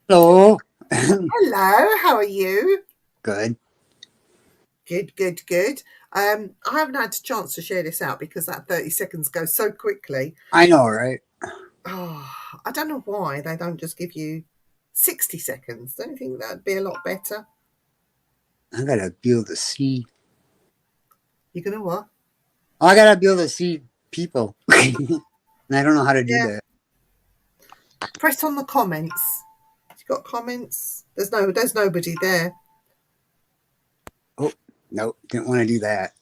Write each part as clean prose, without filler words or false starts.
Hello. Hello, how are you? Good. Good, good, good. I haven't had a chance to share this out because that 30 seconds goes so quickly. I know, right? Oh, I don't know why they don't just give you 60 seconds. Don't you think that'd be a lot better? I gotta be able to see. You're going to what? I gotta be able to see people, and I don't know how to do Yeah, that. press on the comments. You got comments? There's nobody there. Oh, nope, didn't want to do that.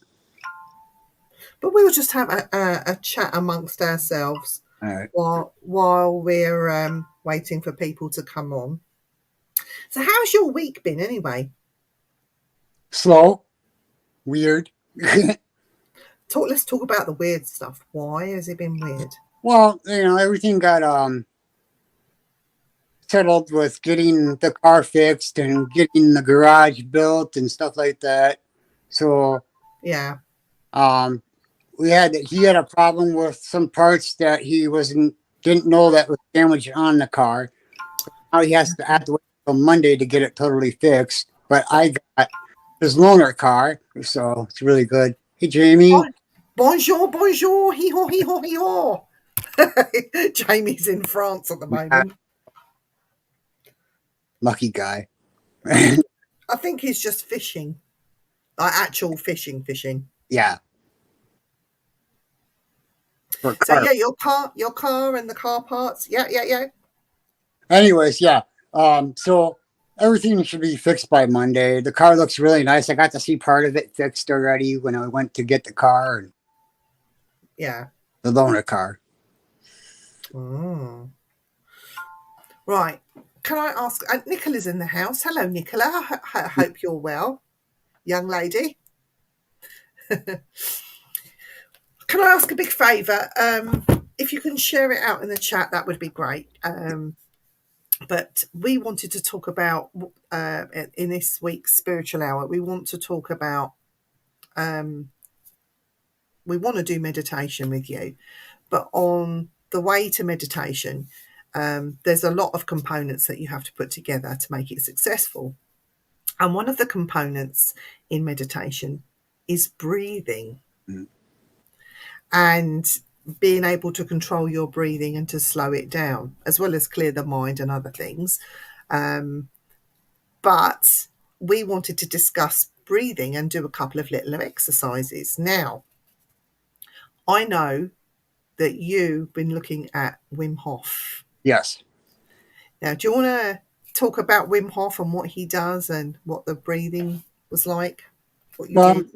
But we'll just have a chat amongst ourselves All right. while we're waiting for people to come on. So, how's your week been anyway? Slow, weird. Let's talk about the weird stuff. Why has it been weird? Well, everything got settled with getting the car fixed and getting the garage built and stuff like that. So, Yeah. um, he had a problem with some parts that he wasn't didn't know that was damaged on the car. Now he has to have to wait until Monday to get it totally fixed. But I got his loaner car, so it's really good. Hey, Jamie. Bon- Bonjour, bonjour, hee haw, hee haw, hee haw. Jamie's in France at the Yeah, moment. lucky guy. I think he's just fishing, like actual fishing. Yeah, for So car. yeah, your car, and the car parts. Yeah, yeah, yeah. Anyways, yeah. So everything should be fixed by Monday. The car looks really nice. I got to see part of it fixed already when I went to get the car and Yeah. the loaner car. Mm. Right. Can I ask? Nicola's in the house. Hello, Nicola. I hope you're well, young lady. Can I ask a big favour? If you can share it out in the chat, that would be great. But we wanted to talk about in this week's spiritual hour. We want to talk about. Um, we want to do meditation with you, but on the way to meditation, there's a lot of components that you have to put together to make it successful. And one of the components in meditation is breathing Mm. and being able to control your breathing and to slow it down, as well as clear the mind and other things. Um, but we wanted to discuss breathing and do a couple of little exercises. Now, I know that you've been looking at Wim Hof. Yes. Now, do you want to talk about Wim Hof and what he does and what the breathing was like? What you Well, did?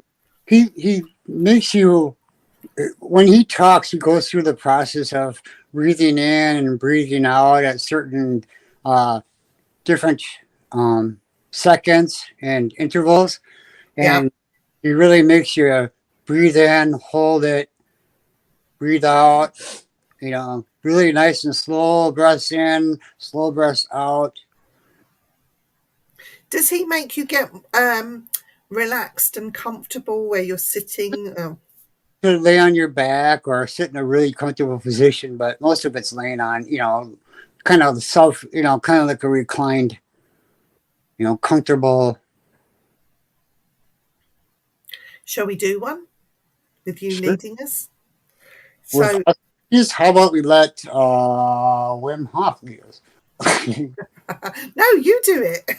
he makes you when he talks, he goes through the process of breathing in and breathing out at certain uh, different um, seconds and intervals, Yeah. and he really makes you breathe in, hold it, breathe out. Really nice and slow breaths in, slow breaths out. Does he make you get relaxed and comfortable where you're sitting? You could lay on your back or sit in a really comfortable position, but most of it's laying on, kind of kind of like a reclined, comfortable. Shall we do one with you Sure. leading us? With So, us, just how about we let Wim Hof lead us? no, you do it.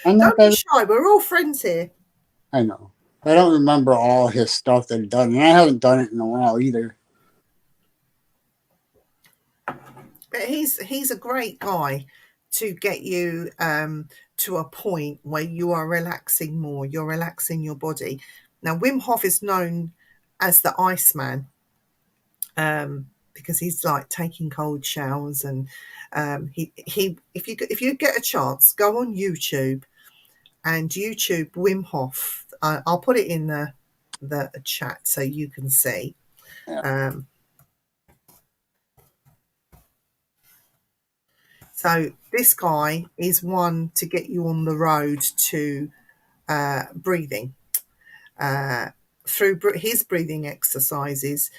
I'm not Don't be that. shy. We're all friends here. I know. I don't remember all his stuff that he done, and I haven't done it in a while either. But he's a great guy to get you to a point where you are relaxing more. You're relaxing your body. Now, Wim Hof is known as the Iceman because he's like taking cold showers and he if you get a chance, go on YouTube and YouTube Wim Hof. I'll put it in the chat so you can see. Yeah. Um, so this guy is one to get you on the road to breathing uh, through his breathing exercises.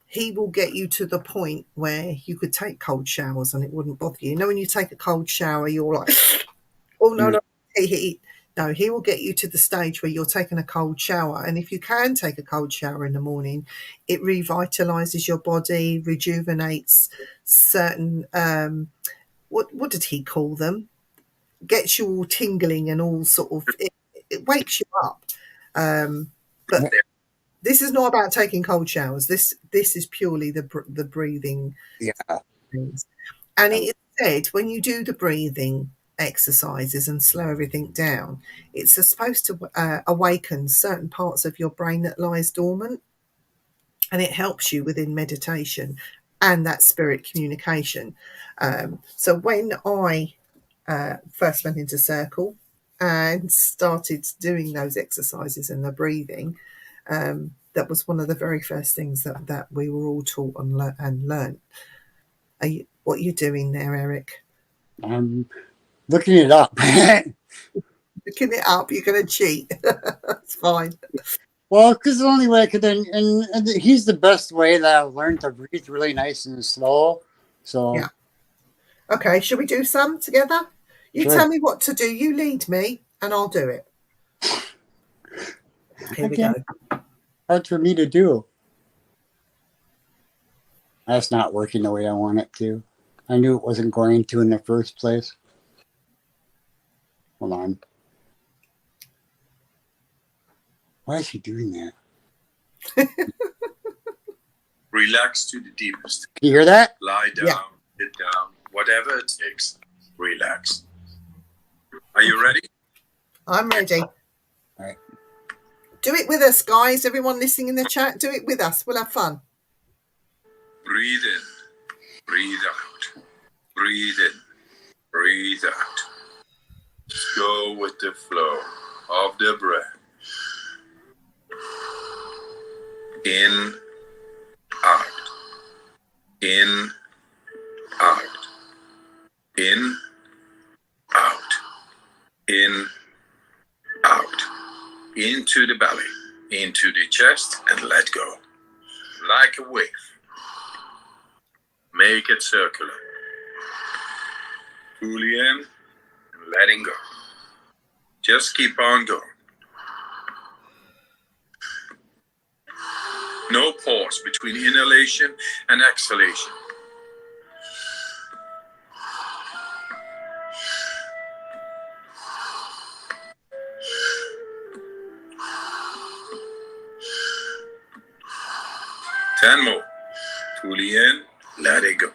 he will get you to the point where you could take cold showers and it wouldn't bother you. You know, when you take a cold shower, you're like, oh, no, no. No, he will get you to the stage where you're taking a cold shower. And if you can take a cold shower in the morning, it revitalizes your body, rejuvenates certain, what did he call them? Gets you all tingling and all sort of, it wakes you up. But this is not about taking cold showers. This is purely the breathing Yeah. things. And it is said when you do the breathing exercises and slow everything down, it's supposed to awaken certain parts of your brain that lies dormant, and it helps you within meditation and that spirit communication. So when I first went into Circle and started doing those exercises and the breathing, that was one of the very first things that we were all taught and learned. What are you doing there, Eric? I'm looking it up. Looking it up, you're going to cheat. That's fine. Well, because the only way I could, and he's the best way that I've learned to breathe really nice and slow. So, Yeah. Okay, shall we do some together? You sure. tell me what to do. You lead me, and I'll do it. Here we go. Hard for me to do. That's not working the way I want it to. I knew it wasn't going to in the first place. Hold on. Why is he doing that? Relax to the deepest. Can you hear that? Lie down, Yeah. sit down, whatever it takes. Relax. Are you ready? I'm ready. All right. Do it with us, guys. Everyone listening in the chat, do it with us. We'll have fun. Breathe in, breathe out. Breathe in, breathe out. Go with the flow of the breath. In, out. In, out. In, out. In, out. Into the belly, into the chest, and let go. Like a wave. Make it circular. Fully in and letting go. Just keep on going. No pause between inhalation and exhalation. Ten more. Fully in, let it go.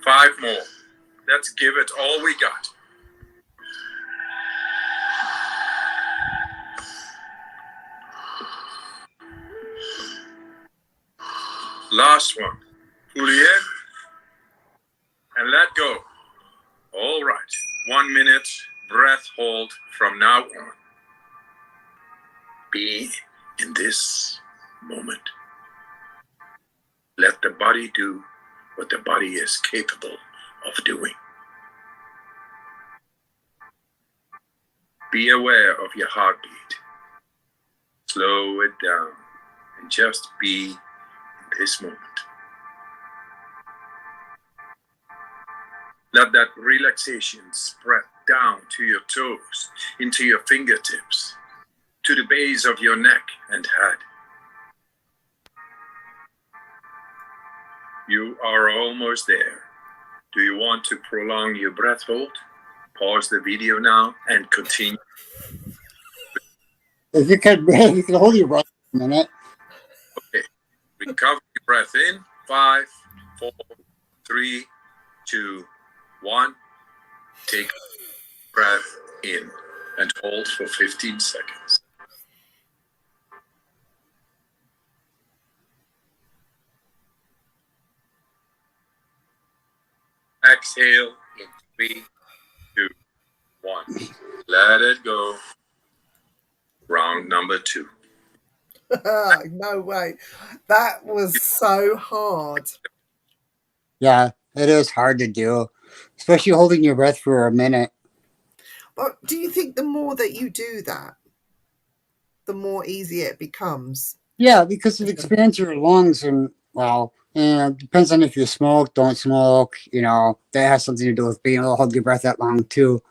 Five more. Let's give it all we got. Last one. Fully in and let go. All right. 1 minute breath hold from now on. Be in this moment. Let the body do what the body is capable of doing. Be aware of your heartbeat. Slow it down and just be in this moment. Let that relaxation spread down to your toes, into your fingertips, to the base of your neck and head. You are almost there. Do you want to prolong your breath hold? Pause the video now and continue. If you could hold your breath for a minute. Okay. Recover your breath in. 5, 4, 3, 2, 1. Take a breath in and hold for 15 seconds. Exhale in 3, 2, 1. Let it go. Round number 2. No way. That was so hard. Yeah, it is hard to do, especially holding your breath for a minute. But do you think the more that you do that, the more easy it becomes? Yeah, because it expands your lungs, and well, and depends on if you smoke, don't smoke. That has something to do with being able to hold your breath that long too.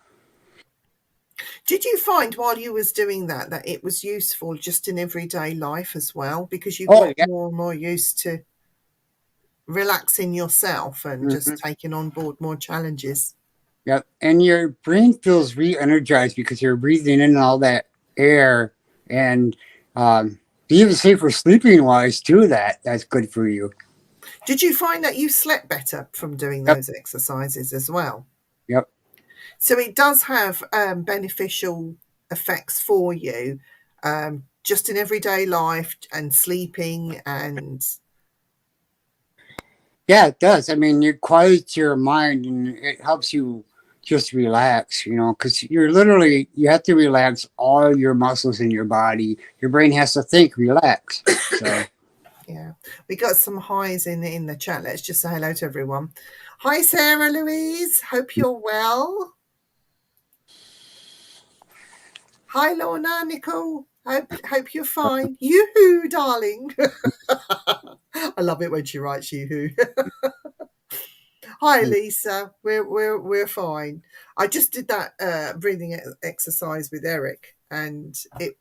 Did you find while you was doing that it was useful just in everyday life as well? Because you Oh got yeah, more and more used to relaxing yourself and hmm just taking on board more challenges. yep. And your brain feels re-energized because you're breathing in all that air, and even say for sleeping wise too. That's good for you. Did you find that you slept better from doing Yep, those exercises as well? yep. So it does have beneficial effects for you, just in everyday life and sleeping and Yeah, it does. I mean, it quiets your mind and it helps you just relax, because you have to relax all your muscles in your body. Your brain has to think, relax. So, yeah. We got some highs in the chat. Let's just say hello to everyone. Hi, Sarah Louise. Hope you're well. Hi, Lorna, Nicole. Hope you're fine. Yoo-hoo, darling. I love it when she writes yoo-hoo. Hi, Lisa. We're fine. I just did that breathing exercise with Eric, and it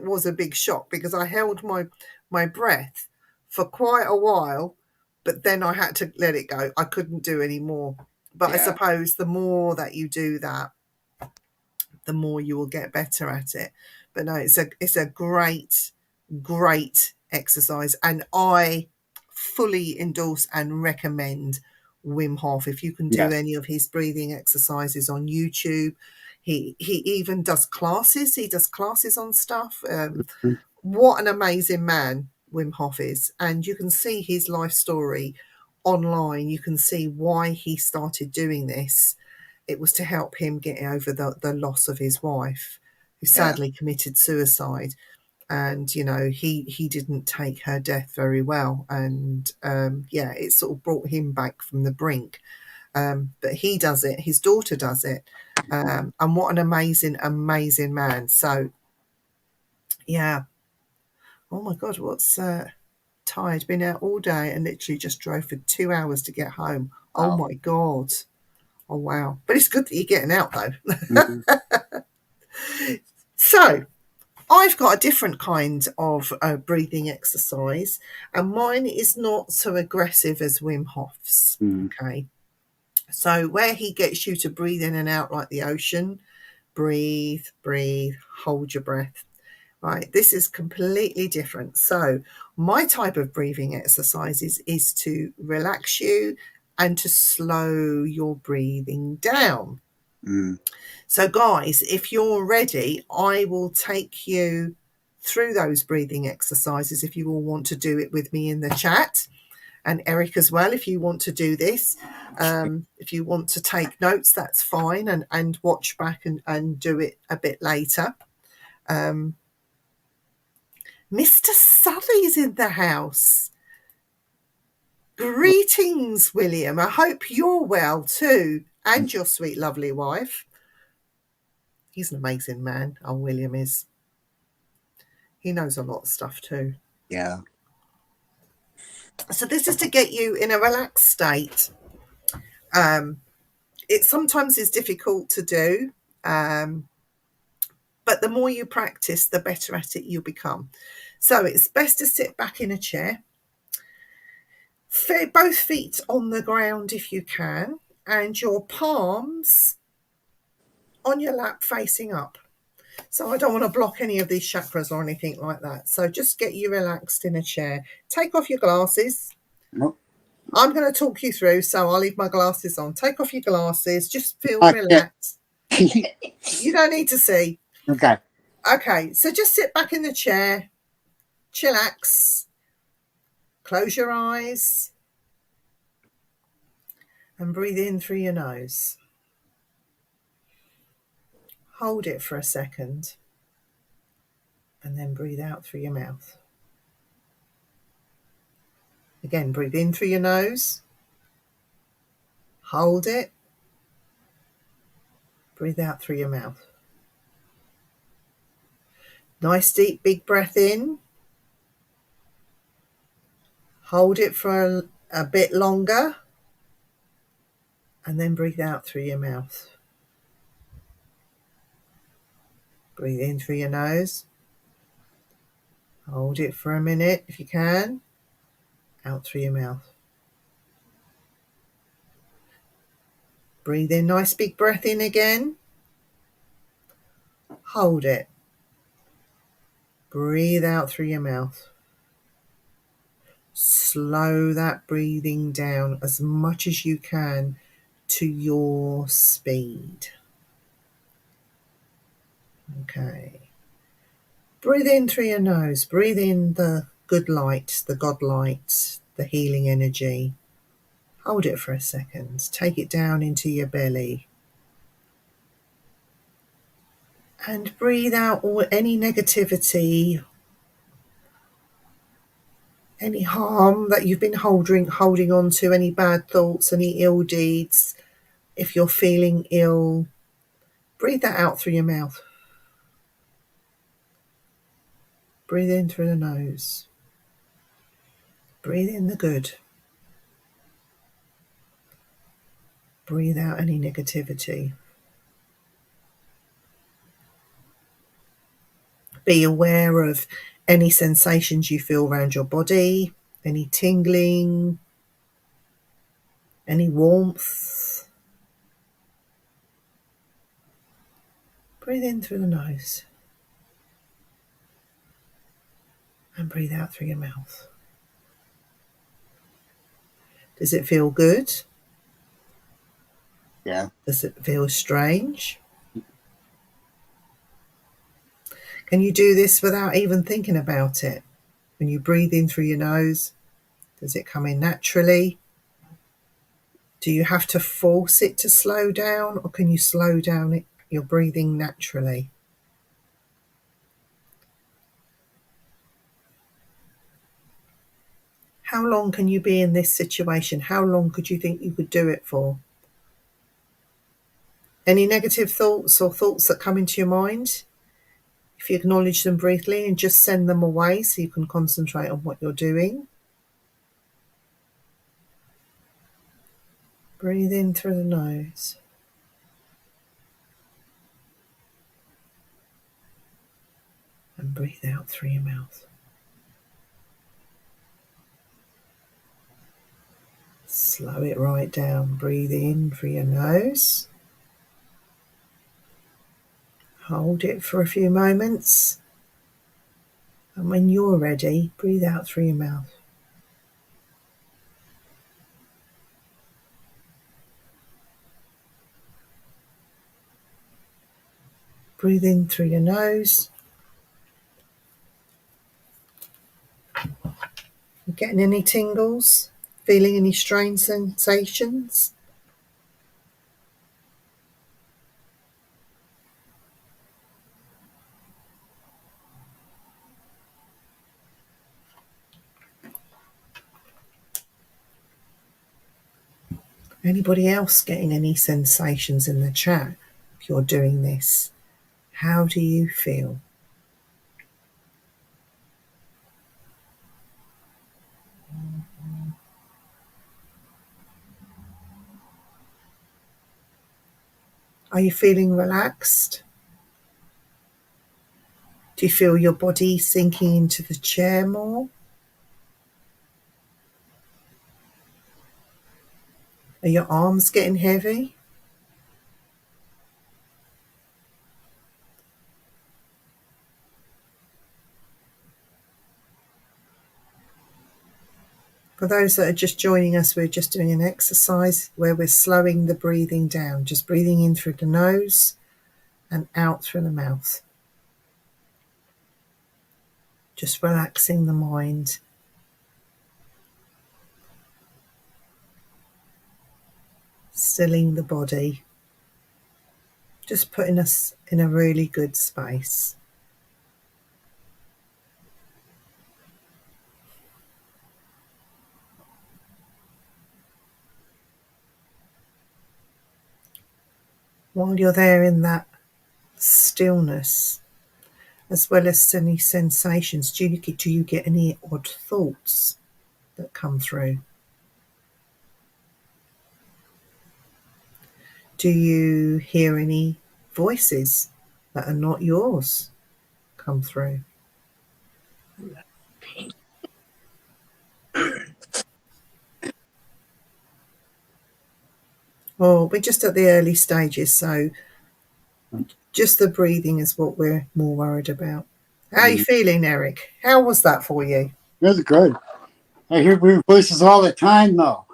was a big shock because I held my breath for quite a while, but then I had to let it go. I couldn't do any more. But I yeah. suppose the more that you do that, the more you will get better at it. But no, it's a great exercise, and I fully endorse and recommend Wim Hof. If you can do Yes. any of his breathing exercises on YouTube, he even does classes. He does classes on stuff. What an amazing man Wim Hof is, and you can see his life story online. You can see why he started doing this. It was to help him get over the loss of his wife, who Yeah. sadly committed suicide. And he didn't take her death very well, and yeah, it sort of brought him back from the brink. But he does it, his daughter does it, and what an amazing man. So yeah. Oh my god, what's tired, been out all day and literally just drove for 2 hours to get home. Oh Wow. my god. Oh wow. But it's good that you're getting out though. Mhm. So I've got a different kind of breathing exercise, and mine is not so aggressive as Wim Hof's. Mm. Okay. So where he gets you to breathe in and out like the ocean, breathe, hold your breath. Right, this is completely different. So my type of breathing exercises is to relax you and to slow your breathing down. Mm. So guys, if you're ready, I will take you through those breathing exercises if you all want to do it with me in the chat. And Eric as well, if you want to do this. If you want to take notes, that's fine, and watch back and do it a bit later. Mr. Sully's in the house. Greetings, William. I hope you're well too, and your sweet, lovely wife. He's an amazing man, old William is. He knows a lot of stuff too. Yeah. So this is to get you in a relaxed state. It sometimes is difficult to do, but the more you practice, the better at it you become. So it's best to sit back in a chair, both feet on the ground if you can, and your palms on your lap facing up. So I don't want to block any of these chakras or anything like that. So just get you relaxed in a chair. Take off your glasses. Nope. I'm going to talk you through, so I'll leave my glasses on. Take off your glasses. Just feel Oh, shit. relaxed. You don't need to see. Okay. Okay, so just sit back in the chair, chillax, close your eyes, and breathe in through your nose. Hold it for a second, and then breathe out through your mouth. Again, breathe in through your nose. Hold it. Breathe out through your mouth. Nice deep big breath in. Hold it for a bit longer. And then breathe out through your mouth. Breathe in through your nose. Hold it for a minute if you can. Out through your mouth. Breathe in, nice big breath in again. Hold it. Breathe out through your mouth. Slow that breathing down as much as you can to your speed. Okay. Breathe in through your nose. Breathe in the good light, the God light, the healing energy. Hold it for a second. Take it down into your belly. And breathe out any negativity, any harm that you've been holding on to, any bad thoughts, any ill deeds. If you're feeling ill, breathe that out through your mouth. Breathe in through the nose. Breathe in the good. Breathe out any negativity. Be aware of any sensations you feel around your body, any tingling, any warmth. Breathe in through the nose and breathe out through your mouth. Does it feel good? Yeah. Does it feel strange? Can you do this without even thinking about it? When you breathe in through your nose, does it come in naturally? Do you have to force it to slow down, or can you slow down your breathing naturally? How long can you be in this situation? How long could you think you could do it for? Any negative thoughts or thoughts that come into your mind? If you acknowledge them briefly and just send them away so you can concentrate on what you're doing. Breathe in through the nose. And breathe out through your mouth. Slow it right down. Breathe in through your nose. Hold it for a few moments. And when you're ready, breathe out through your mouth. Breathe in through your nose. You getting any tingles? Feeling any strange sensations? Anybody else getting any sensations in the chat if you're doing this? How do you feel? Are you feeling relaxed? Do you feel your body sinking into the chair more? Are your arms getting heavy? For those that are just joining us, we're just doing an exercise where we're slowing the breathing down, just breathing in through the nose and out through the mouth. Just relaxing the mind. Stilling the body. Just putting us in a really good space. While you're there in that stillness, as well as any sensations, do you get any odd thoughts that come through? Do you hear any voices that are not yours come through? Well, we're just at the early stages, so just the breathing is what we're more worried about. How are you feeling, Eric? How was that for you? That's good. I hear weird voices all the time, though.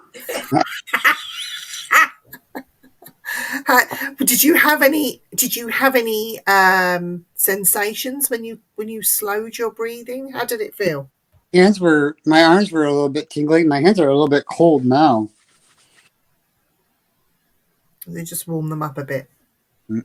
Did you have any? Did you have any sensations when you slowed your breathing? How did it feel? My arms were a little bit tingling. My hands are a little bit cold now. They just warm them up a bit. Mm.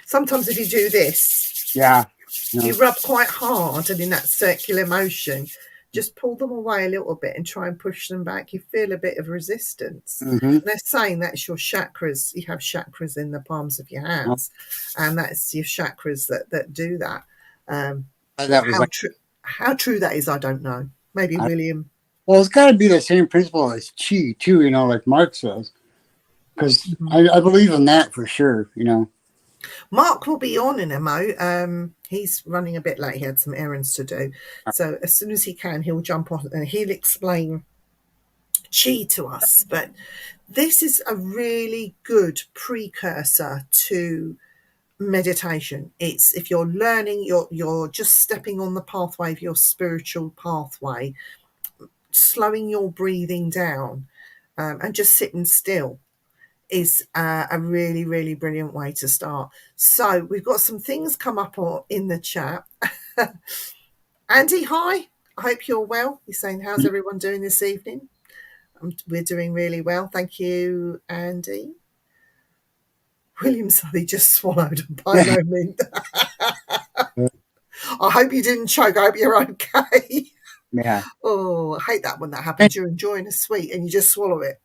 Sometimes if you do this, Yeah. you rub quite hard, and in that circular motion, just pull them away a little bit and try and push them back. You feel a bit of resistance. Mm-hmm. And they're saying that's your chakras. You have chakras in the palms of your hands, and that's your chakras that do that. That was How true that is, I don't know. Maybe William. Well, it's got to be the same principle as chi, too, like Mark says. Because I believe in that for sure, Mark will be on in a mo. He's running a bit late. He had some errands to do. So as soon as he can, he'll jump on and he'll explain chi to us. But this is a really good precursor to meditation. It's if you're learning, you're just stepping on the pathway of your spiritual pathway, slowing your breathing down, and just sitting still is a really, really brilliant way to start. So we've got some things come up in the chat. Andy, hi. I hope you're well. He's saying, how's everyone doing this evening? We're doing really well. Thank you, Andy. William Sully just swallowed by no means. I hope you didn't choke. I hope you're okay. Yeah. Oh, I hate that when that happens. You're enjoying a sweet and you just swallow it.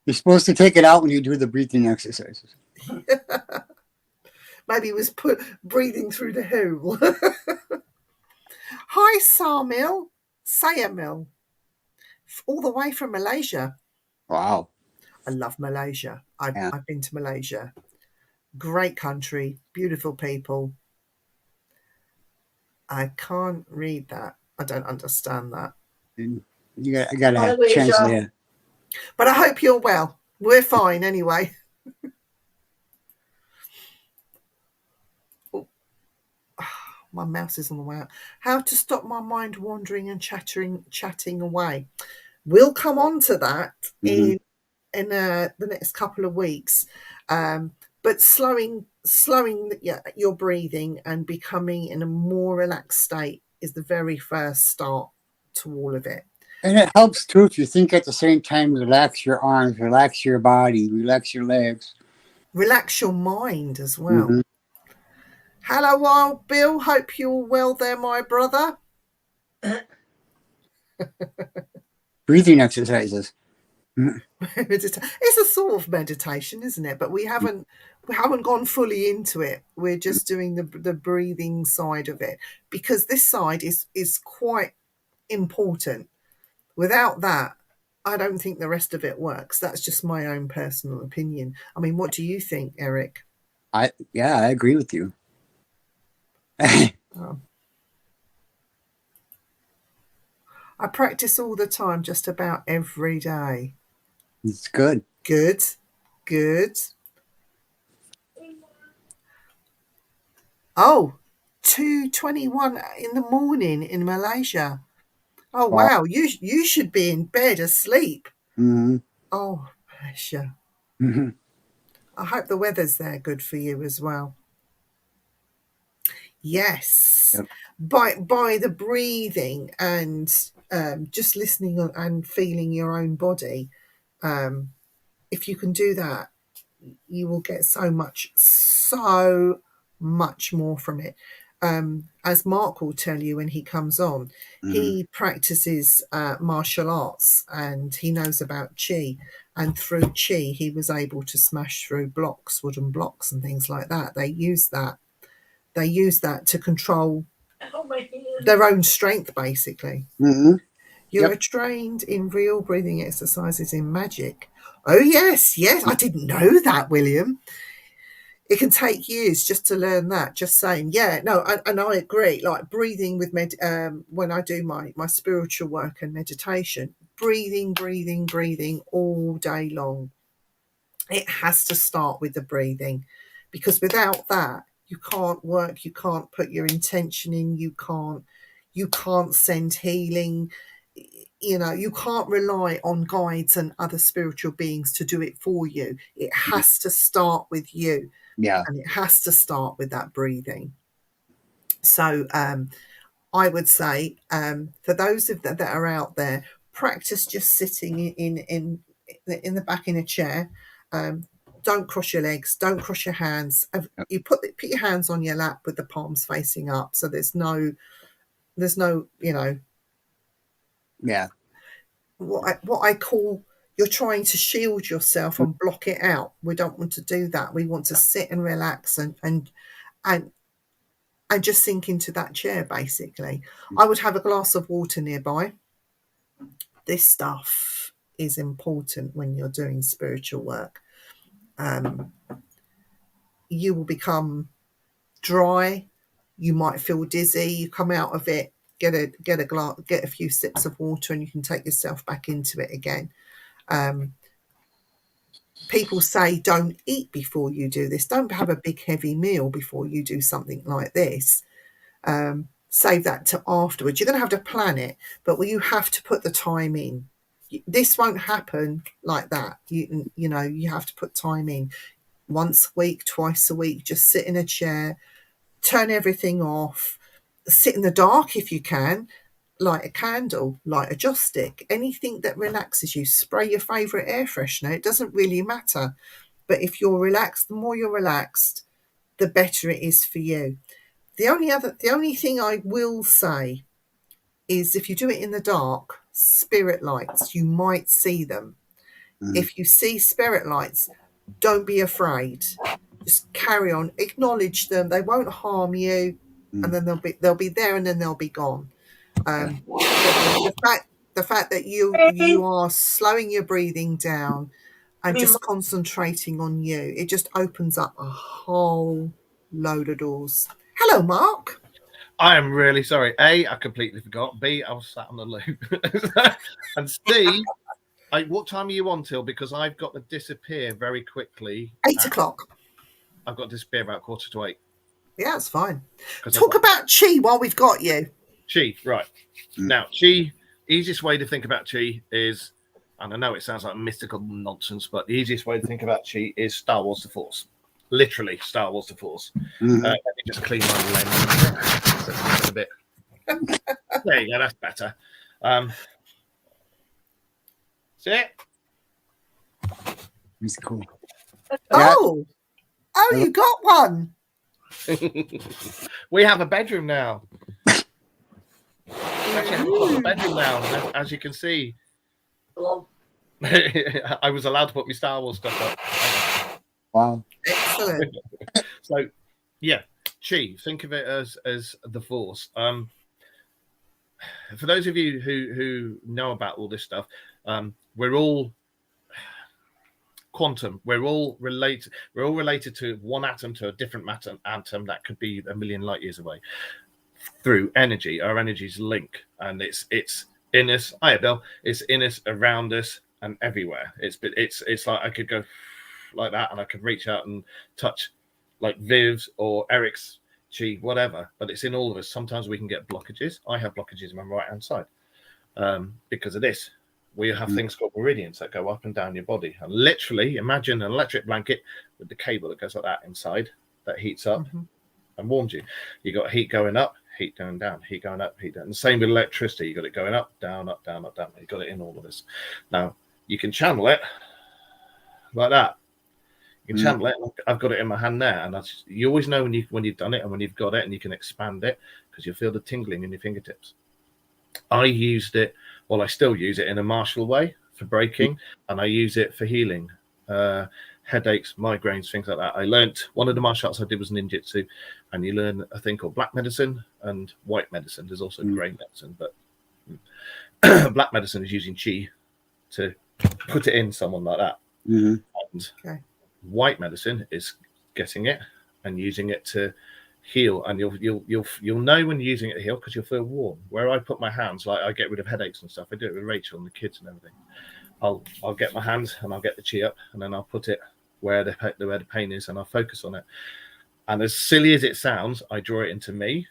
You're supposed to take it out when you do the breathing exercises. Maybe it was breathing through the hole. Hi, Sayamil, all the way from Malaysia. Wow. I love Malaysia. I've been to Malaysia. Great country, beautiful people. I can't read that. I don't understand that. I gotta translate it. But I hope you're well. We're fine anyway. My mouse is on the way out. How to stop my mind wandering and chatting away. We'll come on to that in the next couple of weeks. But slowing your breathing and becoming in a more relaxed state is the very first start to all of it. And it helps too if you think at the same time, relax your arms, relax your body, relax your legs. Relax your mind as well. Hello, Wild Bill. Hope you're well there, my brother. Breathing exercises. It's a sort of meditation, isn't it? But we haven't gone fully into it. We're just doing the breathing side of it because this side is quite important. Without that, I don't think the rest of it works. That's just my own personal opinion. I mean, what do you think, Eric? I agree with you. I practice all the time, just about every day. It's good. Good. Oh, 2:21 in the morning in Malaysia. Oh, wow. You should be in bed asleep. Mm-hmm. Oh, bless you. Mm-hmm. I hope the weather's there good for you as well. Yes. Yep. By the breathing and just listening and feeling your own body, if you can do that, you will get so much more from it. As Mark will tell you when he comes on, he practices martial arts and he knows about chi. and through chi, he was able to smash through blocks, wooden blocks, and things like that. They use that. They use that to control their own strength, basically. Mm-hmm. You Yep. are trained in real breathing exercises in magic. Oh, yes. I didn't know that, William. It can take years just to learn that. Just saying, yeah, no, and I agree. Like breathing with when I do my spiritual work and meditation, breathing all day long. It has to start with the breathing, because without that, you can't work. You can't put your intention in. You can't send healing. You can't rely on guides and other spiritual beings to do it for you. It has to start with you. Yeah. And it has to start with that breathing. So I would say for those of that are out there, practice just sitting in the back in a chair. Don't cross your legs. Don't cross your hands. You put your hands on your lap with the palms facing up. So there's no Yeah. what I call, you're trying to shield yourself and block it out. We don't want to do that. We want to sit and relax and just sink into that chair, basically. I would have a glass of water nearby. This stuff is important when you're doing spiritual work. You will become dry. You might feel dizzy. You come out of it, get a few sips of water, and you can take yourself back into it again. People say don't eat before you do this. Don't have a big heavy meal before you do something like this. Save that to afterwards. You're going to have to plan it, but you have to put the time in. This won't happen like that. You have to put time in. Once a week, twice a week, just sit in a chair, turn everything off, sit in the dark if you can, light a candle, light a joss stick, anything that relaxes you. Spray your favourite air freshener. It doesn't really matter. But if you're relaxed, the more you're relaxed, the better it is for you. The only thing I will say is if you do it in the dark, spirit lights, you might see them. If you see spirit lights, don't be afraid. Just carry on, acknowledge them. They won't harm you, and then they'll be there, and then they'll be gone. The fact that you are slowing your breathing down and just concentrating on you, it just opens up a whole load of doors. Hello, Mark. I am really sorry. A, I completely forgot. B, I was sat on the loop. And C, what time are you on till? Because I've got to disappear very quickly. 8 o'clock. I've got to disappear about 7:45. Yeah, that's fine. Talk about chi while we've got you. Chi, right. Now, chi, easiest way to think about chi is, and I know it sounds like mystical nonsense, but the easiest way to think about chi is Star Wars The Force. Literally, Star Wars The Force. Let me just clean my lens a bit. There you go, that's better. See it? It's cool. Oh, you got one. We have a bedroom now. Actually, I've got a bedroom now, as you can see. I was allowed to put my Star Wars stuff up. Wow. Excellent. So, yeah, chi. Think of it as the Force. For those of you who know about all this stuff, we're all quantum. We're all related. We're all related to one atom to a different atom that could be a million light years away through energy. Our energies link, and it's in us. Hiya, Bill. It's in us, around us, and everywhere. It's like I could go like that, and I could reach out and touch like Viv's or Eric's chi, whatever. But it's in all of us. Sometimes we can get blockages. I have blockages in my right hand side because of this. We have things called meridians that go up and down your body. And literally, imagine an electric blanket with the cable that goes like that inside that heats up and warms you. You got heat going up, heat going down, heat going up, heat down. And the same with electricity. You got it going up, down, up, down, up, down. You got it in all of this. Now, you can channel it like that. You can channel it. I've got it in my hand there. And you always know when you've done it and when you've got it, and you can expand it because you'll feel the tingling in your fingertips. I used it, well, I still use it in a martial way for braking, and I use it for healing headaches, migraines, things like that. I learned one of the martial arts I did was ninjutsu, and you learn a thing called black medicine and white medicine. There's also grey medicine, but black medicine is using chi to put it in someone like that. Mm-hmm. And white medicine is getting it and using it to heal, and you'll know when you're using it to heal because you'll feel warm. Where I put my hands, like I get rid of headaches and stuff. I do it with Rachel and the kids and everything. I'll get my hands and I'll get the chi up, and then I'll put it where the pain is, and I'll focus on it. And as silly as it sounds, I draw it into me,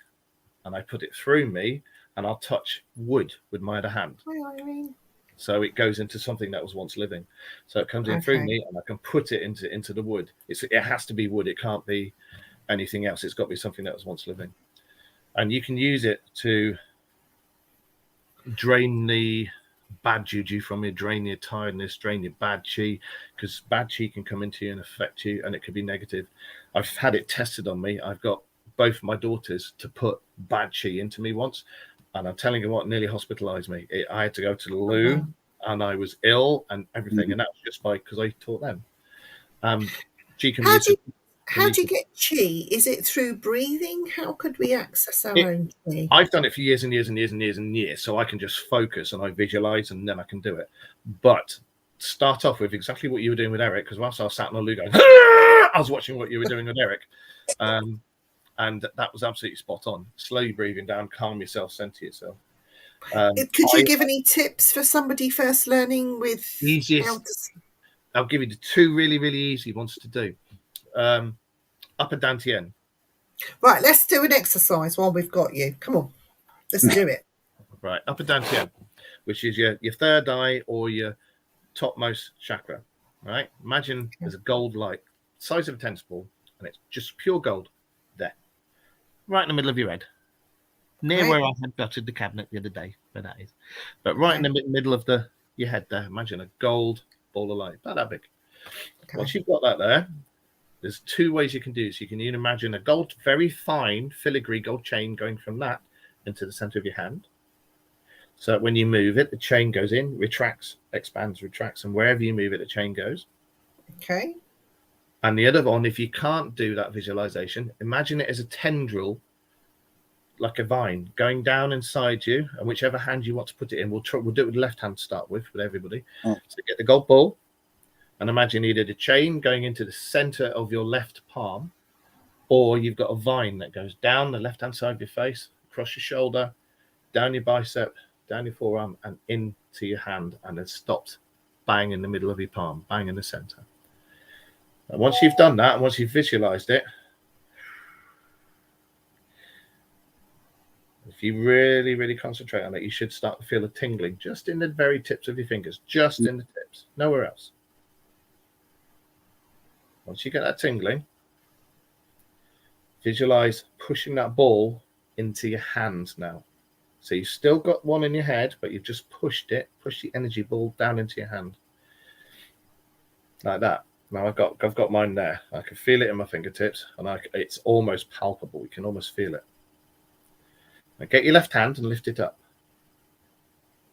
and I put it through me, and I'll touch wood with my other hand. Hi, Irene. So it goes into something that was once living. So it comes in through me, and I can put it into the wood. It has to be wood. It can't be anything else. It's got to be something that was once living. And you can use it to drain the bad juju from you, drain your tiredness, drain your bad chi, because bad chi can come into you and affect you, and it could be negative. I've had it tested on me. I've got both my daughters to put bad chi into me once, and I'm telling you what, nearly hospitalized me. I had to go to the loo, and I was ill and everything, and that was just because I taught them. Chi can How do you get chi? Is it through breathing? How could we access our own chi? I've done it for years and years and years and years and years, so I can just focus and I visualize, and then I can do it. But start off with exactly what you were doing with Eric, because whilst I was sat on the loo going, I was watching what you were doing with Eric, and that was absolutely spot on. Slowly breathing down, calm yourself, center yourself. Could you give any tips for somebody first learning with easiest? I'll give you the two really, really easy ones to do. Upper dantian. Right, let's do an exercise while we've got you. Come on, let's do it. Right, upper dantian, which is your third eye or your topmost chakra. Right, imagine there's a gold light, size of a tennis ball, and it's just pure gold there, right in the middle of your head, near where I had buttered the cabinet the other day. Where that is, but right in the middle of your head there. Imagine a gold ball of light, about that big. Once you've got that there, there's two ways you can do this. You can even imagine a gold, very fine, filigree gold chain going from that into the center of your hand. So that when you move it, the chain goes in, retracts, expands, retracts, and wherever you move it, the chain goes. Okay. And the other one, if you can't do that visualization, imagine it as a tendril, like a vine, going down inside you, and whichever hand you want to put it in, we'll do it with the left hand to start with everybody. So get the gold ball. And imagine either the chain going into the center of your left palm, or you've got a vine that goes down the left-hand side of your face, across your shoulder, down your bicep, down your forearm, and into your hand, and then stops bang in the middle of your palm, bang in the center. And once you've done that, and once you've visualized it, if you really, really concentrate on it, you should start to feel a tingling just in the very tips of your fingers, just in the tips, nowhere else. Once you get that tingling, visualize pushing that ball into your hand now. So you've still got one in your head, but you've just pushed the energy ball down into your hand. Like that. Now I've got mine there. I can feel it in my fingertips, and it's almost palpable. You can almost feel it. Now get your left hand and lift it up.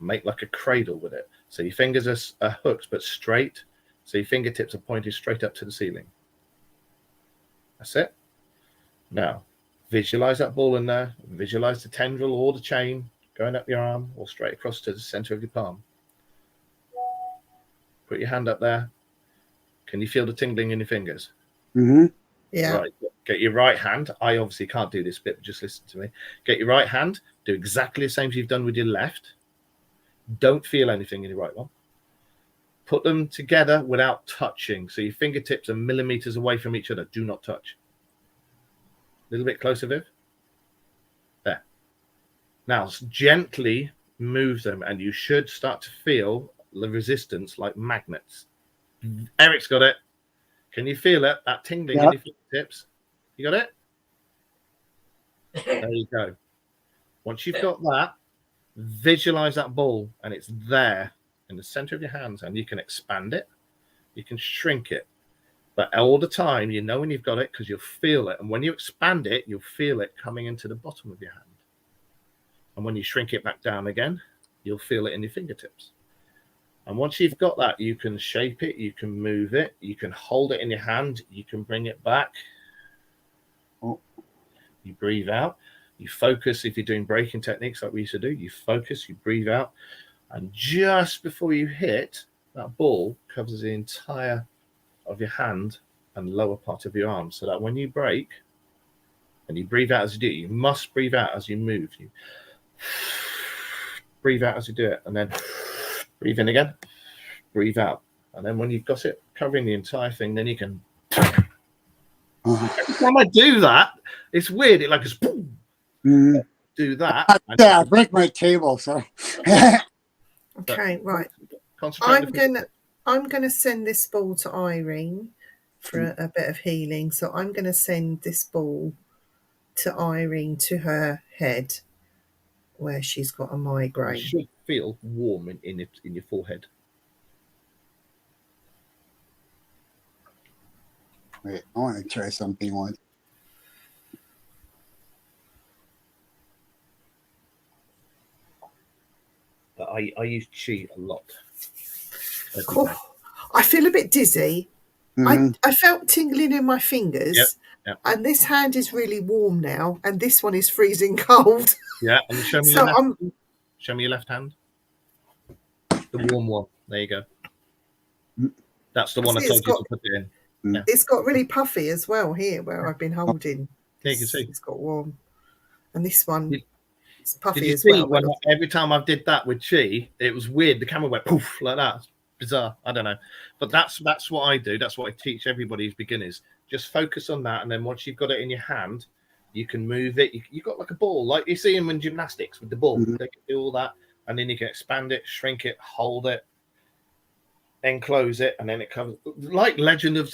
Make like a cradle with it. So your fingers are hooked but straight. So your fingertips are pointed straight up to the ceiling. That's it. Now, visualize that ball in there. Visualize the tendril or the chain going up your arm or straight across to the center of your palm. Put your hand up there. Can you feel the tingling in your fingers? Mm-hmm. Yeah. Right. Get your right hand. I obviously can't do this bit, but just listen to me. Get your right hand. Do exactly the same as you've done with your left. Don't feel anything in your right one. Put them together without touching. So your fingertips are millimeters away from each other. Do not touch. A little bit closer, Viv. There. Now, gently move them, and you should start to feel the resistance like magnets. Eric's got it. Can you feel it? That tingling in your fingertips. You got it? There you go. Once you've got that, visualize that ball, and it's there in the center of your hands, and you can expand it, you can shrink it, but all the time you know when you've got it because you'll feel it, and when you expand it, you'll feel it coming into the bottom of your hand, and when you shrink it back down again, you'll feel it in your fingertips. And once you've got that, you can shape it, you can move it, you can hold it in your hand, you can bring it back. Oh. You breathe out, you focus. If you're doing breathing techniques like we used to do, you focus, you breathe out, and just before you hit, that ball covers the entire of your hand and lower part of your arm, so that when you break and you breathe out as you do it, you must breathe out as you move. You breathe out as you do it, and then breathe in again, breathe out. And then when you've got it covering the entire thing, then you can. Every time I do that, it's weird. It like just boom, do that. Yeah, I break my table, so. Okay, right. Concentrate. I'm gonna send this ball to Irene for a bit of healing. So I'm gonna send this ball to Irene to her head, where she's got a It migraine. should feel warm in your forehead. Wait, I want to try something once. But I use chi a lot. Cool. I feel a bit dizzy. I felt tingling in my fingers. Yep. And this hand is really warm now, and this one is freezing cold. Yeah, and show me So your left. Show me your left hand. The warm one. There you go. That's the one I told you to put it in. Yeah. It's got really puffy as well here, where I've been holding. Yeah, you can see. It's got warm. And this one, it's puffy Did you as see well. when every time I did that with chi, it was weird. The camera went poof like that. It's bizarre. I don't know. But that's what I do. That's what I teach everybody who's beginners. Just focus on that, and then once you've got it in your hand, you can move it. You've got like a ball, like you see them in gymnastics with the ball. They can do all that, and then you can expand it, shrink it, hold it, then close it, and then it comes like Legend of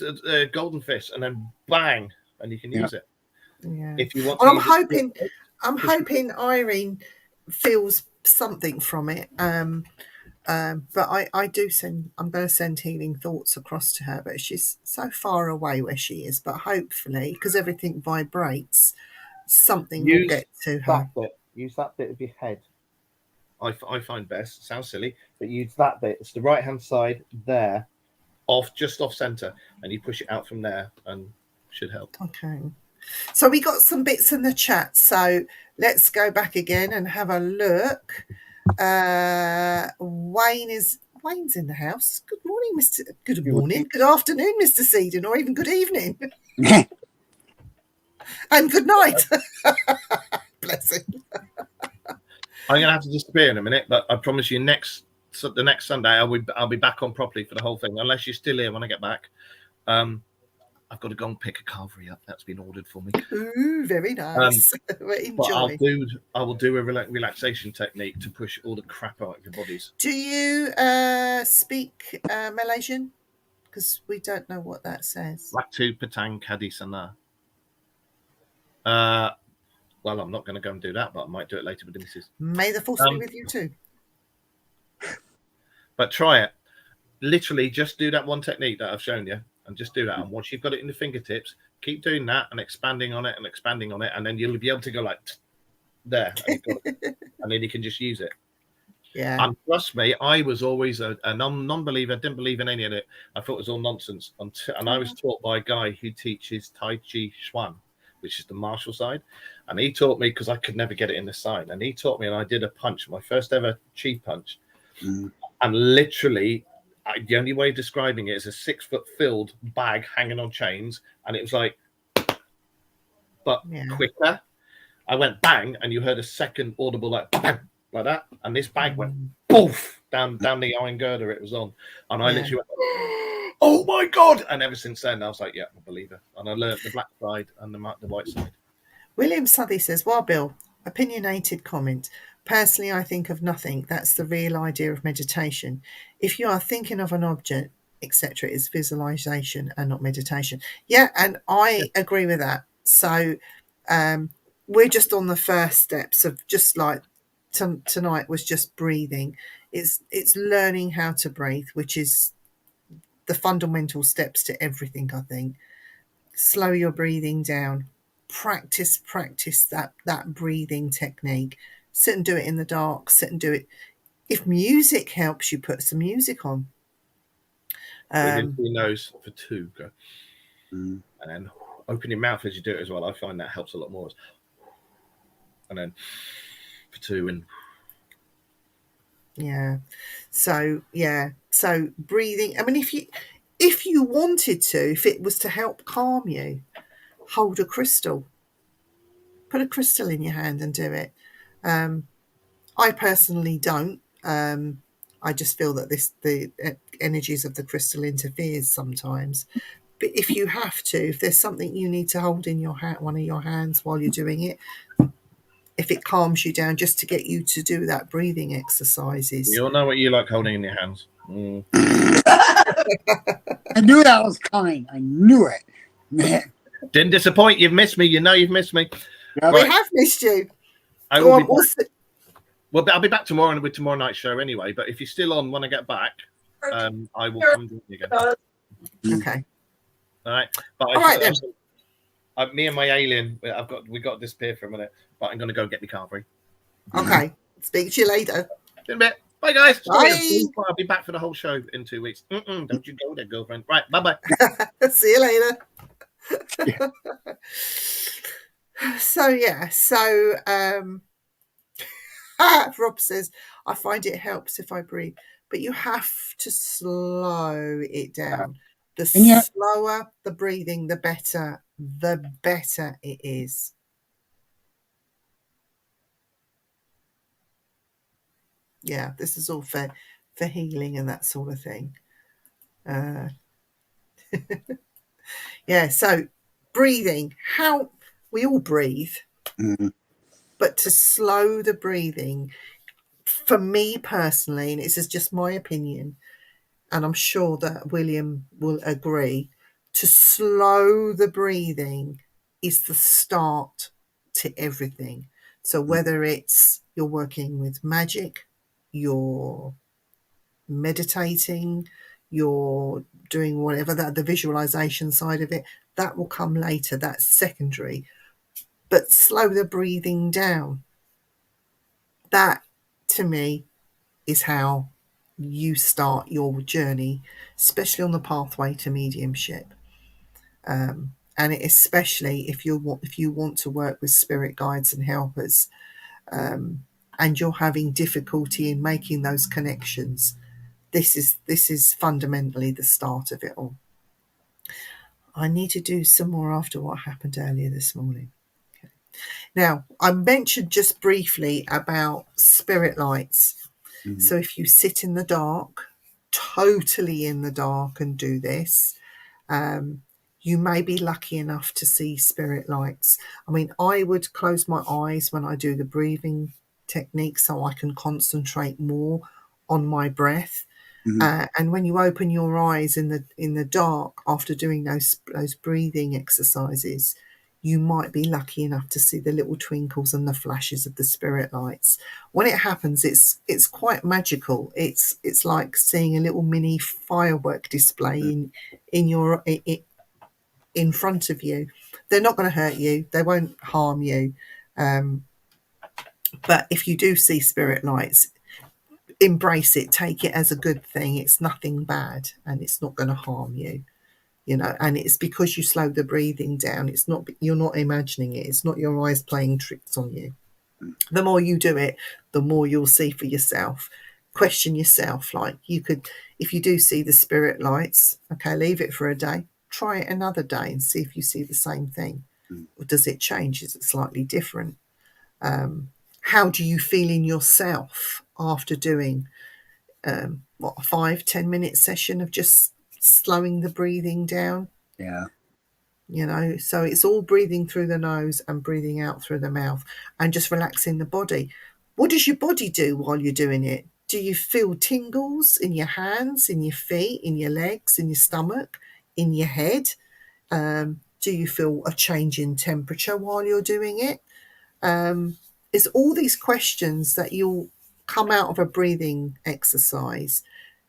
Golden Fist, and then bang, and you can use it. Yeah. If you want. Well, to I'm hoping Irene feels something from it. But I'm going to send healing thoughts across to her, but she's so far away where she is. But hopefully, because everything vibrates, something will get to her. Use that bit of your head. I find best. Sounds silly, but use that bit. It's the right hand side there, just off center, and you push it out from there, and should help. Okay. So we got some bits in the chat. So let's go back again and have a look. Wayne's in the house. Good morning, Mr. Good morning. Good afternoon, Mr. Seedon, or even good evening. And good night. Bless him. I'm gonna have to disappear in a minute, but I promise you, the next Sunday I'll be back on properly for the whole thing. Unless you're still here when I get back. I've got to go and pick a carvery up. That's been ordered for me. Ooh, very nice. Enjoy. But I will do a relaxation technique to push all the crap out of your bodies. Do you speak Malaysian? Because we don't know what that says. Waktu petang kadi sana. Well, I'm not going to go and do that, but I might do it later with the missus. May the force be with you too. But try it. Literally, just do that one technique that I've shown you, and just do that. And once you've got it in the fingertips, keep doing that and expanding on it, and then you'll be able to go like there, and then you can just use it. Yeah. And trust me, I was always a non-believer. Didn't believe in any of it. I thought it was all nonsense. And I was taught by a guy who teaches Tai Chi Chuan, which is the martial side. And he taught me, because I could never get it in the side. And he taught me, and I did a punch, my first ever chi punch. And literally, the only way of describing it is a 6-foot filled bag hanging on chains. And it was like, but quicker. I went bang, and you heard a second audible like bang, like that. And this bag went poof down the iron girder it was on. And I literally went, oh my God. And ever since then, I was like, yeah, I'm a believer. And I learned the black side and the white side. William Southey says, well, Bill, opinionated comment. Personally, I think of nothing. That's the real idea of meditation. If you are thinking of an object, etc., it's visualization and not meditation. Yeah, and I agree with that. So we're just on the first steps of just like tonight was just breathing. It's learning how to breathe, which is the fundamental steps to everything, I think. Slow your breathing down. Practice that breathing technique. Sit and do it in the dark. Sit and do it. If music helps you, put some music on. Breathe in through your nose for 2. Go. Mm. And then open your mouth as you do it as well. I find that helps a lot more. And then for 2 and Yeah. So breathing. I mean, if you wanted to, if it was to help calm you, hold a crystal. Put a crystal in your hand and do it. I personally don't. I just feel that the energies of the crystal interferes sometimes. But if you have to, if there's something you need to hold in your hand, one of your hands while you're doing it, if it calms you down, just to get you to do that breathing exercises. you all know what you like holding in your hands. Mm. I knew that was coming. I knew it. Man. Didn't disappoint. You've missed me. You know you've missed me. Yep. We Right. have missed you. I Go will on, be back. Well, I'll be back tomorrow with tomorrow night's show anyway. But if you're still on when I get back, I will come join you again. Okay. All right. But All right then. Me and my alien, we got to disappear for a minute. But I'm going to go get my car free. Okay. Speak to you later. In a bit. Bye, guys. Bye. I'll be back for the whole show in 2 weeks. Don't you go there, girlfriend. Right. Bye-bye. See you later. So Rob says, I find it helps if I breathe, but you have to slow it down. The slower the breathing, the better it is. Yeah, this is all for healing and that sort of thing. Yeah, so breathing, how we all breathe, but to slow the breathing, for me personally, and this is just my opinion, and I'm sure that William will agree, to slow the breathing is the start to everything. So whether it's you're working with magic, you're meditating, you're doing whatever, that the visualization side of it, that will come later, that's secondary. But slow the breathing down. That, to me, is how you start your journey, especially on the pathway to mediumship. And especially if you want to work with spirit guides and helpers, and you're having difficulty in making those connections, this is fundamentally the start of it all. I need to do some more after what happened earlier this morning. Okay. Now, I mentioned just briefly about spirit lights. So if you sit in the dark, totally in the dark, and do this, you may be lucky enough to see spirit lights. I mean, I would close my eyes when I do the breathing technique so I can concentrate more on my breath. And when you open your eyes in the dark after doing those breathing exercises, you might be lucky enough to see the little twinkles and the flashes of the spirit lights. When it happens, it's quite magical. It's like seeing a little mini firework display in front of you. They're not going to hurt you. They won't harm you. But if you do see spirit lights, embrace it, take it as a good thing. It's nothing bad, and it's not going to harm you, and it's because you slow the breathing down. It's not, you're not imagining it. It's not your eyes playing tricks on you. The more you do it, the more you'll see for yourself. Question yourself, like, you could, if you do see the spirit lights, okay, leave it for a day, try it another day and see if you see the same thing. Or does it change? Is it slightly different? How do you feel in yourself after doing a 5-10 minute session of just slowing the breathing down? Yeah. So it's all breathing through the nose and breathing out through the mouth, and just relaxing the body. What does your body do while you're doing it? Do you feel tingles in your hands, in your feet, in your legs, in your stomach, in your head? Do you feel a change in temperature while you're doing it? It's all these questions that you'll come out of a breathing exercise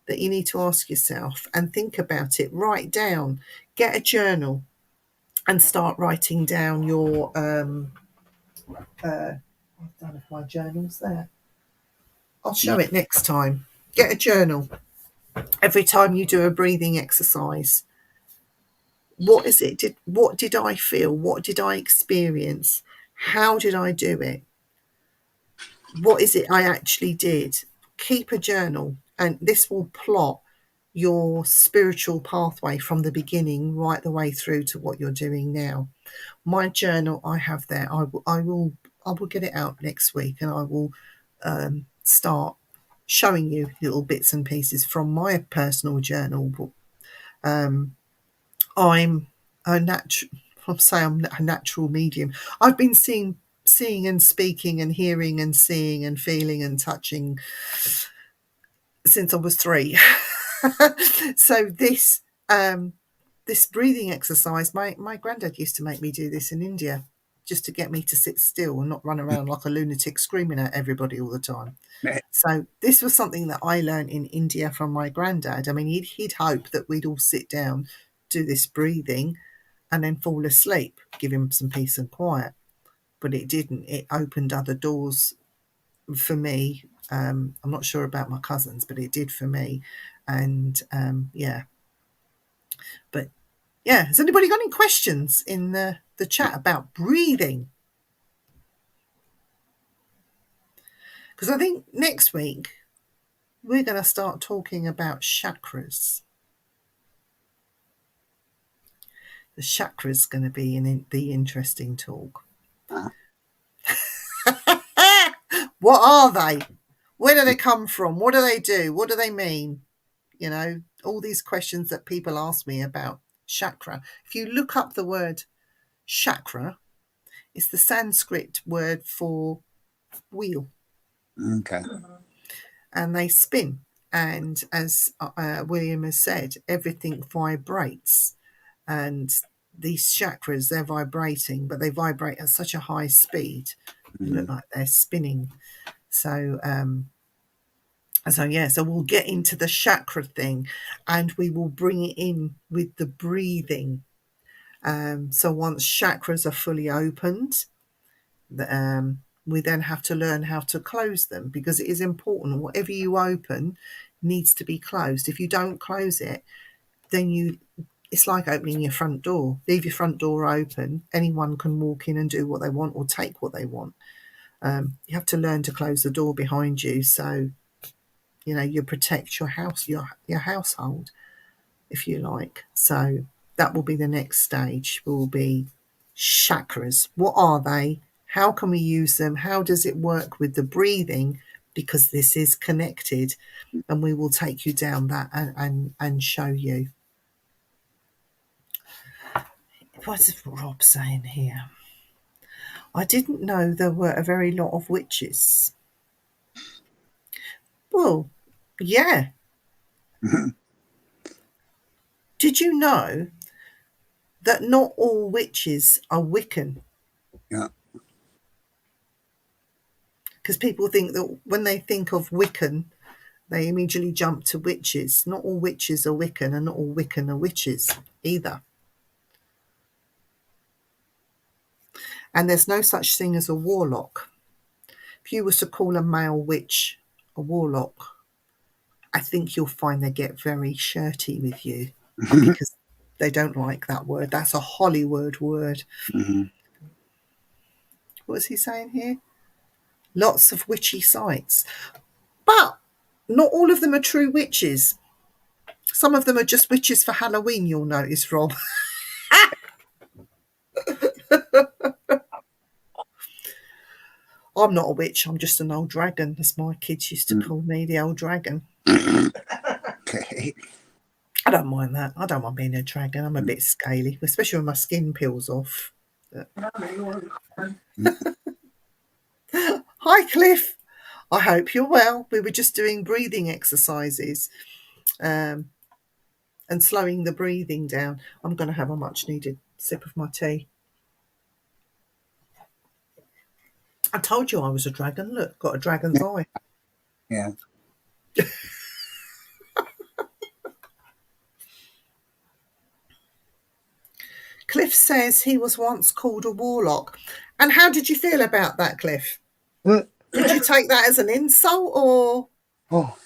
that you need to ask yourself and think about it. Write down, get a journal and start writing down your I don't know if my journal's there. I'll show it next time. Get a journal. Every time you do a breathing exercise, what is it? What did I feel? What did I experience? How did I do it? What is it I actually did? Keep a journal, and this will plot your spiritual pathway from the beginning right the way through to what you're doing now. My journal I have there. I will get it out next week, and I will start showing you little bits and pieces from my personal journal. I'm a natural medium. I've been seeing and speaking and hearing and seeing and feeling and touching since I was 3. So this breathing exercise, my granddad used to make me do this in India, just to get me to sit still and not run around like a lunatic screaming at everybody all the time. So this was something that I learned in India from my granddad. I mean, he'd hope that we'd all sit down, do this breathing, and then fall asleep, give him some peace and quiet. But it didn't. It opened other doors for me. I'm not sure about my cousins, but it did for me. And yeah. But yeah, has anybody got any questions in the chat about breathing? Because I think next week we're going to start talking about chakras. The chakras is going to be the interesting talk. What are they? Where do they come from? What do they do? What do they mean? You know, all these questions that people ask me about chakra. If you look up the word chakra, it's the Sanskrit word for wheel. Okay. And they spin. And as William has said, everything vibrates. And these chakras, they're vibrating, but they vibrate at such a high speed. They look like they're spinning. So so we'll get into the chakra thing, and we will bring it in with the breathing. So once chakras are fully opened, we then have to learn how to close them, because it is important. Whatever you open needs to be closed. If you don't close it, then it's like opening your front door. Leave your front door open. Anyone can walk in and do what they want or take what they want. You have to learn to close the door behind you, so you protect your house, your household, if you like. So that will be the next stage. Will be chakras. What are they? How can we use them? How does it work with the breathing? Because this is connected, and we will take you down that and show you. What is Rob saying here? I didn't know there were a very lot of witches. Well, yeah. Did you know that not all witches are Wiccan? Yeah. Because people think that when they think of Wiccan, they immediately jump to witches. Not all witches are Wiccan, and not all Wiccan are witches either. And there's no such thing as a warlock. If you was to call a male witch a warlock, I think you'll find they get very shirty with you because they don't like that word. That's a Hollywood word. What is he saying here? Lots of witchy sites. But not all of them are true witches. Some of them are just witches for Halloween, you'll notice, Rob. I'm not a witch, I'm just an old dragon, as my kids used to call me, the old dragon. Okay. I don't mind that. I don't mind being a dragon. I'm a bit scaly, especially when my skin peels off. Hi, Cliff. I hope you're well. We were just doing breathing exercises and slowing the breathing down. I'm going to have a much needed sip of my tea. I told you I was a dragon. Look, got a dragon's eye. Yeah. Cliff says he was once called a warlock. And how did you feel about that, Cliff? Did you take that as an insult or Oh,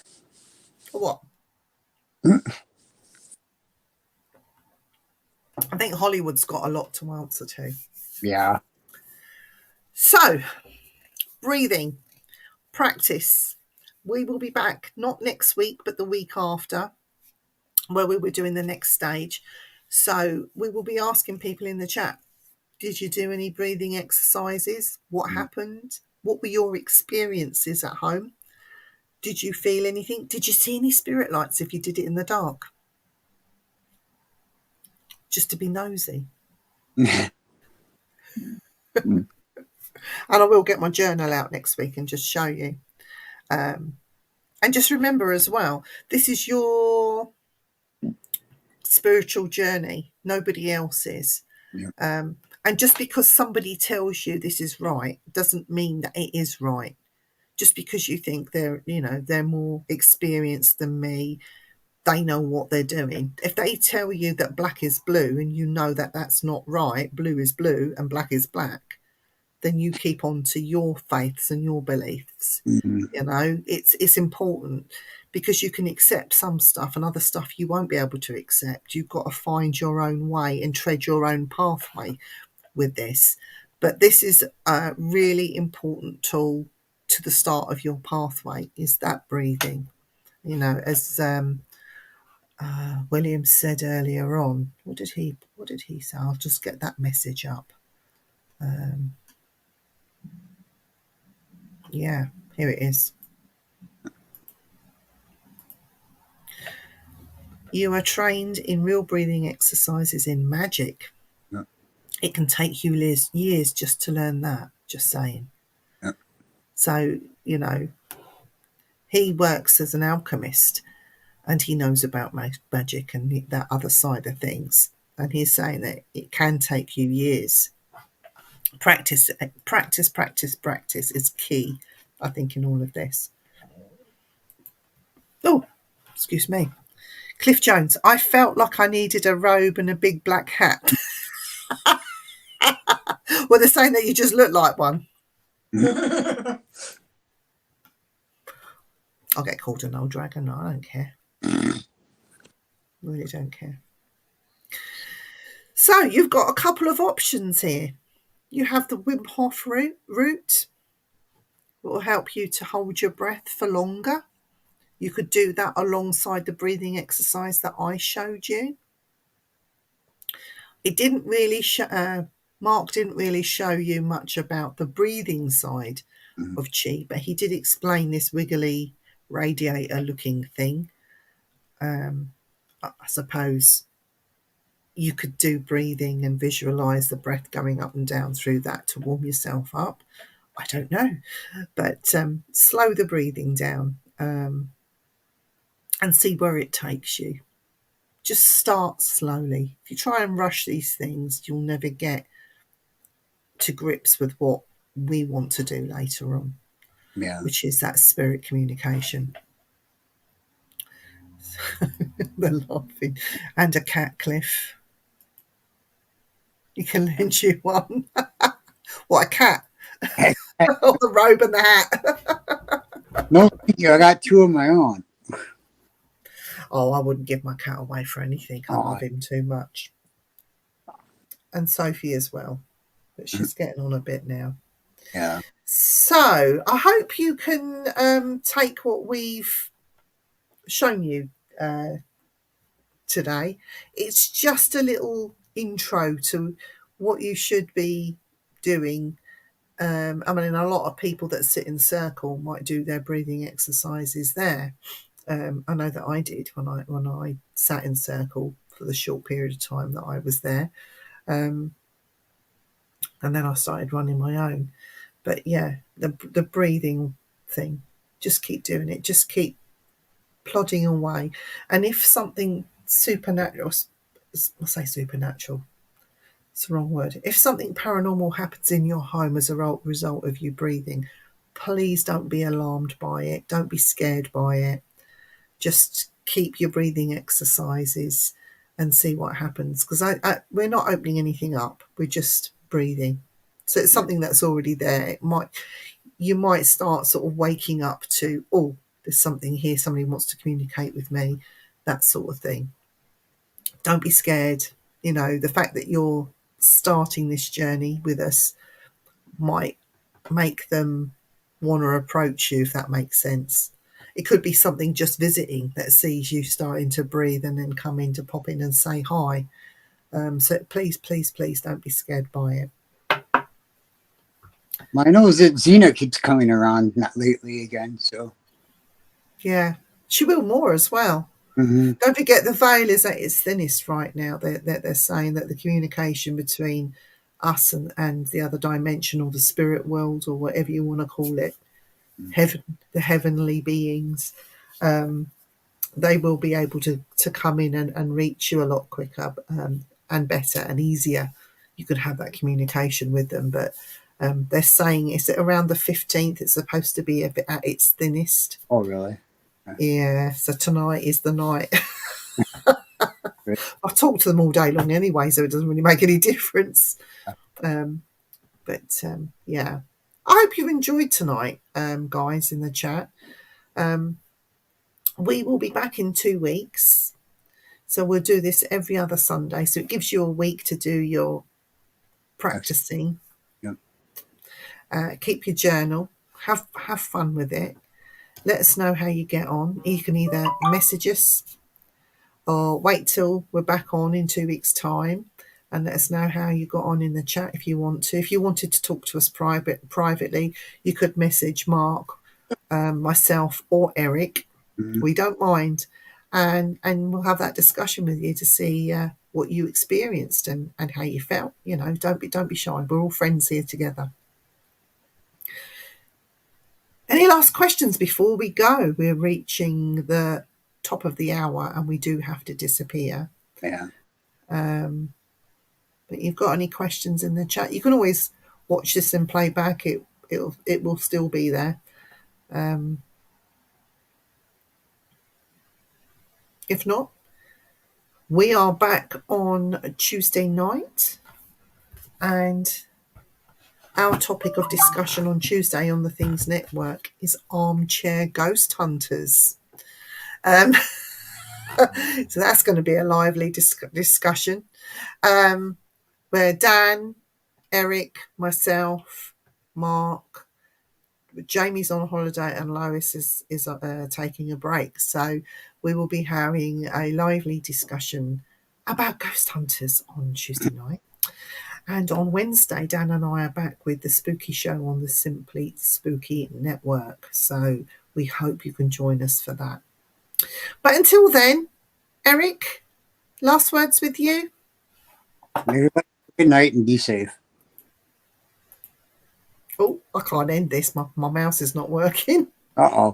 what? I think Hollywood's got a lot to answer to. yeah. So, breathing, practice. We will be back not next week, but the week after, where we were doing the next stage. So, we will be asking people in the chat, did you do any breathing exercises? What happened? What were your experiences at home? Did you feel anything? Did you see any spirit lights if you did it in the dark? Just to be nosy. And I will get my journal out next week and just show you. And just remember as well, this is your spiritual journey, nobody else's. Yeah. And just because somebody tells you this is right doesn't mean that it is right. Just because you think they're more experienced than me, they know what they're doing. If they tell you that black is blue and you know that that's not right, blue is blue and black is black, then you keep on to your faiths and your beliefs. Mhm. You know, it's important because you can accept some stuff and other stuff you won't be able to accept. You've got to find your own way and tread your own pathway with this. But this is a really important tool to the start of your pathway, is that breathing. You know, as William said earlier on, what did he say? I'll just get that message up. Yeah, here it is. You are trained in real breathing exercises in magic. Yeah. It can take you years just to learn that, just saying. Yeah. So, you know, he works as an alchemist and he knows about magic and that other side of things. And he's saying that it can take you years. Practice is key, I think, in all of this. Oh, excuse me. Cliff Jones, I felt like I needed a robe and a big black hat. Well, they're saying that you just look like one. I'll get called an old dragon. I don't care. Really don't care. So you've got a couple of options here. You have the Wim Hof route. It will help you to hold your breath for longer. You could do that alongside the breathing exercise that I showed you. It didn't really Mark didn't really show you much about the breathing side of chi, but he did explain this wiggly radiator looking thing. I suppose you could do breathing and visualize the breath going up and down through that to warm yourself up. I don't know, but slow the breathing down and see where it takes you. Just start slowly. If you try and rush these things, you'll never get to grips with what we want to do later on, which is that spirit communication. The laughing. And a cat, Cliff. You can lend you one. What, a cat? Oh, the robe and the hat. No, thank you. I got two of my own. Oh, I wouldn't give my cat away for anything. I love him too much. And Sophie as well. But she's getting on a bit now. Yeah. So I hope you can take what we've shown you today. It's just a little intro to what you should be doing. I mean, a lot of people that sit in circle might do their breathing exercises there. I know that I did when I sat in circle for the short period of time that I was there. And then I started running my own. But yeah, the breathing thing, just keep doing it. Just keep plodding away. And if something supernatural, I'll say supernatural, it's the wrong word. If something paranormal happens in your home as a result of you breathing, please don't be alarmed by it. Don't be scared by it. Just keep your breathing exercises and see what happens. Because we're not opening anything up. We're just breathing. So it's something that's already there. you might start sort of waking up to, oh, there's something here, somebody wants to communicate with me, that sort of thing. Don't be scared. The fact that you're starting this journey with us might make them want to approach you, if that makes sense. It could be something just visiting that sees you starting to breathe and then come in to pop in and say hi. So please, please, please don't be scared by it. I know that Xena keeps coming around not lately again, so. Yeah, she will more as well. Mm-hmm. Don't forget, the veil is at its thinnest right now. They're saying that the communication between us and the other dimension, or the spirit world, or whatever you want to call it, the heavenly beings, they will be able to come in and reach you a lot quicker and better and easier. You could have that communication with them, but they're saying it's around the 15th. It's supposed to be a bit at its thinnest. Oh, really? Yeah, so tonight is the night. Great. I talk to them all day long anyway, so it doesn't really make any difference. Yeah, I hope you enjoyed tonight, guys, in the chat. We will be back in 2 weeks. So we'll do this every other Sunday. So it gives you a week to do your practicing. Yep. Keep your journal. Have fun with it. Let us know how you get on. You can either message us or wait till we're back on in 2 weeks' time and let us know how you got on in the chat if you want to. If you wanted to talk to us privately, you could message Mark, myself, or Eric. Mm-hmm. We don't mind. And we'll have that discussion with you to see what you experienced and how you felt. Don't be shy. We're all friends here together. Any last questions before we go? We're reaching the top of the hour and we do have to disappear. Yeah. But you've got any questions in the chat, you can always watch this and play back. It will still be there. If not, we are back on Tuesday night, and our topic of discussion on Tuesday on the Things Network is armchair ghost hunters. So that's going to be a lively discussion where Dan, Eric, myself, Mark, Jamie's on holiday and Lois is taking a break. So we will be having a lively discussion about ghost hunters on Tuesday night. And on Wednesday, Dan and I are back with the Spooky Show on the Simply Spooky Network. So we hope you can join us for that. But until then, Eric, last words with you. Everybody, good night and be safe. Oh, I can't end this. My mouse is not working. Uh-oh.